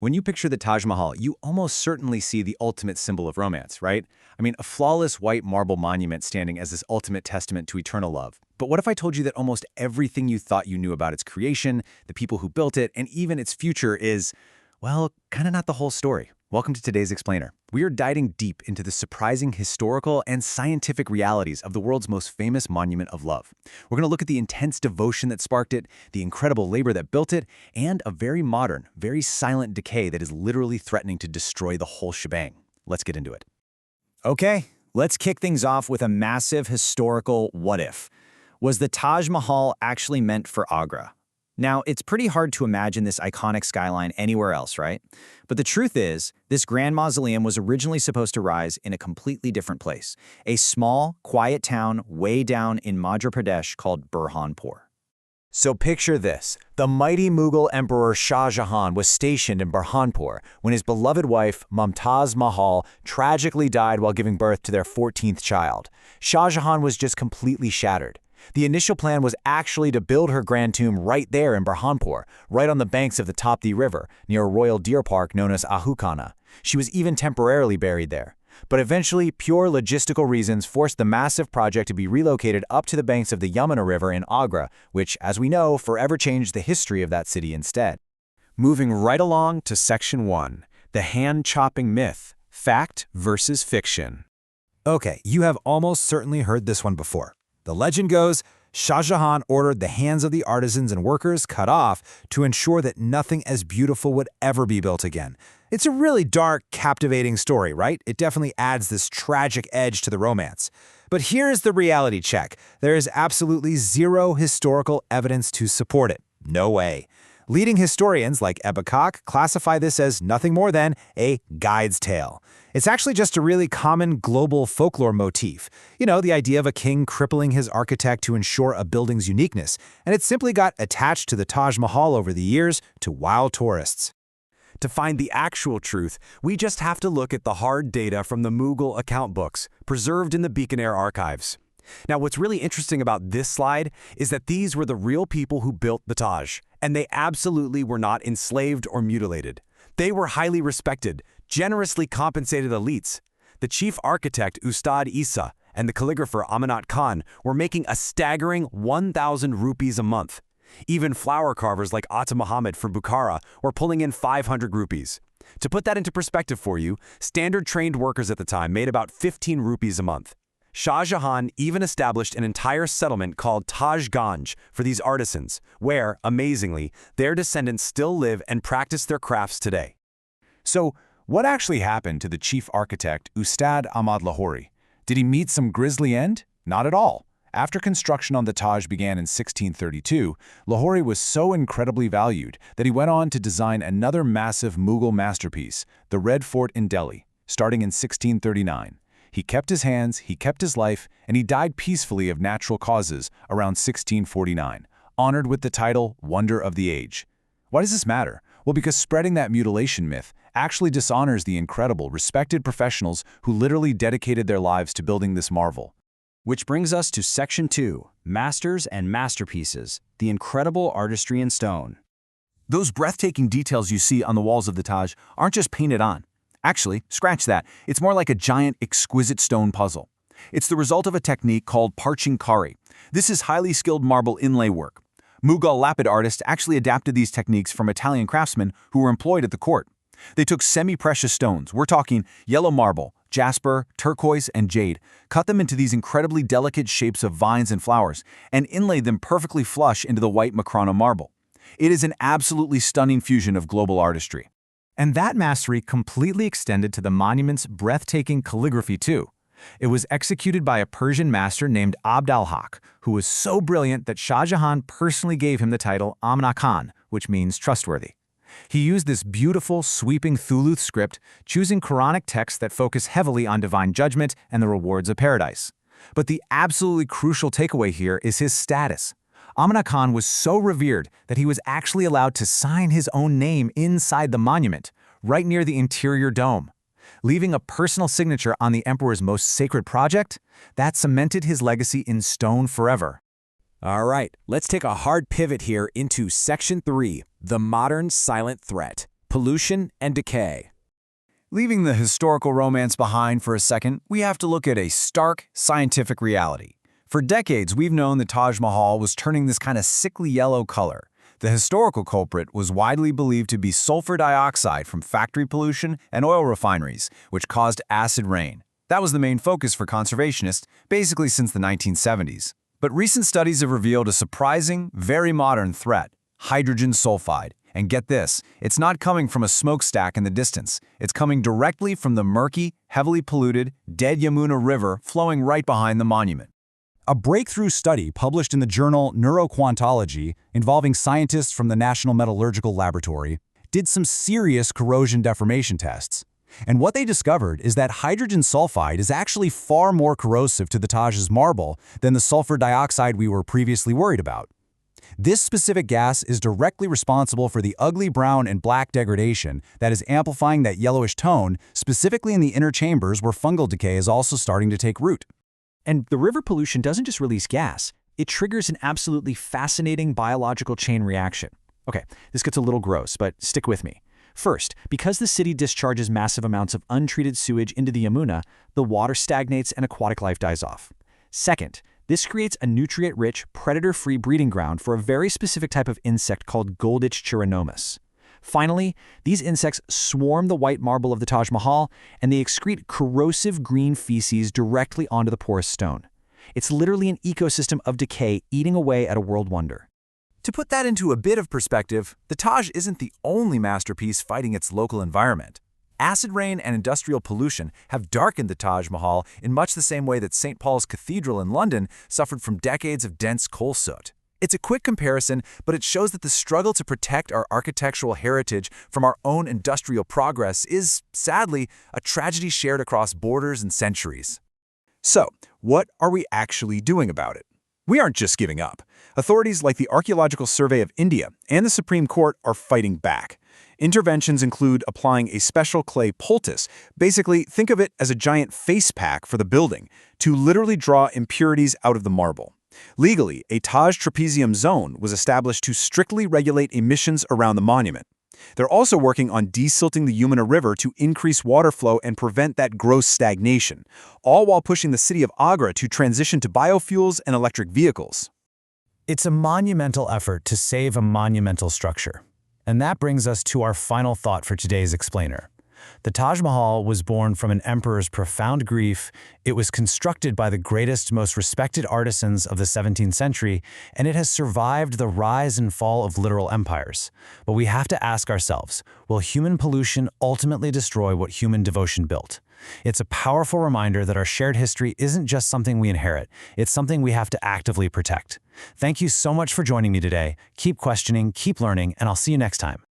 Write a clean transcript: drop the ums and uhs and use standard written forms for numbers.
When you picture the Taj Mahal, you almost certainly see the ultimate symbol of romance, right? I mean, a flawless white marble monument standing as this ultimate testament to eternal love. But what if I told you that almost everything you thought you knew about its creation, the people who built it, and even its future is, well, kind of not the whole story? Welcome to today's Explainer. We are diving deep into the surprising historical and scientific realities of the world's most famous monument of love. We're going to look at the intense devotion that sparked it, the incredible labor that built it, and a very modern, very silent decay that is literally threatening to destroy the whole shebang. Let's get into it. Okay, let's kick things off with a massive historical what-if. Was the Taj Mahal actually meant for Agra? Now, it's pretty hard to imagine this iconic skyline anywhere else, right? But the truth is, this grand mausoleum was originally supposed to rise in a completely different place, a small, quiet town way down in Madhya Pradesh called Burhanpur. So picture this. The mighty Mughal Emperor Shah Jahan was stationed in Burhanpur when his beloved wife, Mumtaz Mahal, tragically died while giving birth to their 14th child. Shah Jahan was just completely shattered. The initial plan was actually to build her grand tomb right there in Burhanpur, right on the banks of the Tapti River, near a royal deer park known as Ahukana. She was even temporarily buried there. But eventually, pure logistical reasons forced the massive project to be relocated up to the banks of the Yamuna River in Agra, which, as we know, forever changed the history of that city instead. Moving right along to Section 1, the hand-chopping myth, fact versus fiction. Okay, you have almost certainly heard this one before. The legend goes, Shah Jahan ordered the hands of the artisans and workers cut off to ensure that nothing as beautiful would ever be built again. It's a really dark, captivating story, right? It definitely adds this tragic edge to the romance. But here's the reality check. There is absolutely zero historical evidence to support it. No way. Leading historians like Ebbe classify this as nothing more than a guide's tale. It's actually just a really common global folklore motif. You know, the idea of a king crippling his architect to ensure a building's uniqueness, and it simply got attached to the Taj Mahal over the years to wow tourists. To find the actual truth, we just have to look at the hard data from the Mughal account books, preserved in the Bikaner archives. Now, what's really interesting about this slide is that these were the real people who built the Taj, and they absolutely were not enslaved or mutilated. They were highly respected, generously compensated elites. The chief architect, Ustad Isa, and the calligrapher Amanat Khan were making a staggering 1,000 rupees a month. Even flower carvers like Atta Muhammad from Bukhara were pulling in 500 rupees. To put that into perspective for you, standard trained workers at the time made about 15 rupees a month. Shah Jahan even established an entire settlement called Taj Ganj for these artisans, where, amazingly, their descendants still live and practice their crafts today. So, what actually happened to the chief architect, Ustad Ahmad Lahori? Did he meet some grisly end? Not at all. After construction on the Taj began in 1632, Lahori was so incredibly valued that he went on to design another massive Mughal masterpiece, the Red Fort in Delhi, starting in 1639. He kept his hands, he kept his life, and he died peacefully of natural causes around 1649, honored with the title Wonder of the Age. Why does this matter? Well, because spreading that mutilation myth actually dishonors the incredible, respected professionals who literally dedicated their lives to building this marvel. Which brings us to Section 2, Masters and Masterpieces, the incredible artistry in stone. Those breathtaking details you see on the walls of the Taj aren't just painted on. Actually, scratch that. It's more like a giant, exquisite stone puzzle. It's the result of a technique called parching kari. This is highly skilled marble inlay work. Mughal lapid artists actually adapted these techniques from Italian craftsmen who were employed at the court. They took semi-precious stones, we're talking yellow marble, jasper, turquoise, and jade, cut them into these incredibly delicate shapes of vines and flowers, and inlaid them perfectly flush into the white Makrana marble. It is an absolutely stunning fusion of global artistry. And that mastery completely extended to the monument's breathtaking calligraphy too. It was executed by a Persian master named Abd al-Haq, who was so brilliant that Shah Jahan personally gave him the title Amanat Khan, which means trustworthy. He used this beautiful, sweeping Thuluth script, choosing Quranic texts that focus heavily on divine judgment and the rewards of paradise. But the absolutely crucial takeaway here is his status. Amanat Khan was so revered that he was actually allowed to sign his own name inside the monument, right near the interior dome. Leaving a personal signature on the emperor's most sacred project, that cemented his legacy in stone forever. All right, let's take a hard pivot here into Section 3, the modern silent threat. pollution and decay. Leaving the historical romance behind for a second, we have to look at a stark scientific reality. For decades, we've known the Taj Mahal was turning this kind of sickly yellow color. The historical culprit was widely believed to be sulfur dioxide from factory pollution and oil refineries, which caused acid rain. That was the main focus for conservationists, basically since the 1970s. But recent studies have revealed a surprising, very modern threat: hydrogen sulfide. And get this, it's not coming from a smokestack in the distance. It's coming directly from the murky, heavily polluted, dead Yamuna River flowing right behind the monument. A breakthrough study published in the journal Neuroquantology involving scientists from the National Metallurgical Laboratory did some serious corrosion deformation tests. And what they discovered is that hydrogen sulfide is actually far more corrosive to the Taj's marble than the sulfur dioxide we were previously worried about. This specific gas is directly responsible for the ugly brown and black degradation that is amplifying that yellowish tone, specifically in the inner chambers where fungal decay is also starting to take root. And the river pollution doesn't just release gas, it triggers an absolutely fascinating biological chain reaction. Okay, this gets a little gross, but stick with me. First, because the city discharges massive amounts of untreated sewage into the Yamuna, the water stagnates and aquatic life dies off. Second, this creates a nutrient-rich, predator-free breeding ground for a very specific type of insect called Golditch chironomus. Finally, these insects swarm the white marble of the Taj Mahal, and they excrete corrosive green feces directly onto the porous stone. It's literally an ecosystem of decay eating away at a world wonder. To put that into a bit of perspective, the Taj isn't the only masterpiece fighting its local environment. Acid rain and industrial pollution have darkened the Taj Mahal in much the same way that St. Paul's Cathedral in London suffered from decades of dense coal soot. It's a quick comparison, but it shows that the struggle to protect our architectural heritage from our own industrial progress is, sadly, a tragedy shared across borders and centuries. So, what are we actually doing about it? We aren't just giving up. Authorities like the Archaeological Survey of India and the Supreme Court are fighting back. Interventions include applying a special clay poultice. Basically, think of it as a giant face pack for the building to literally draw impurities out of the marble. Legally, a Taj trapezium zone was established to strictly regulate emissions around the monument. They're also working on desilting the Yamuna River to increase water flow and prevent that gross stagnation, all while pushing the city of Agra to transition to biofuels and electric vehicles. It's a monumental effort to save a monumental structure. And that brings us to our final thought for today's explainer. The Taj Mahal was born from an emperor's profound grief. It was constructed by the greatest, most respected artisans of the 17th century, and it has survived the rise and fall of literal empires. But we have to ask ourselves, will human pollution ultimately destroy what human devotion built? It's a powerful reminder that our shared history isn't just something we inherit, it's something we have to actively protect. Thank you so much for joining me today. Keep questioning, keep learning, and I'll see you next time.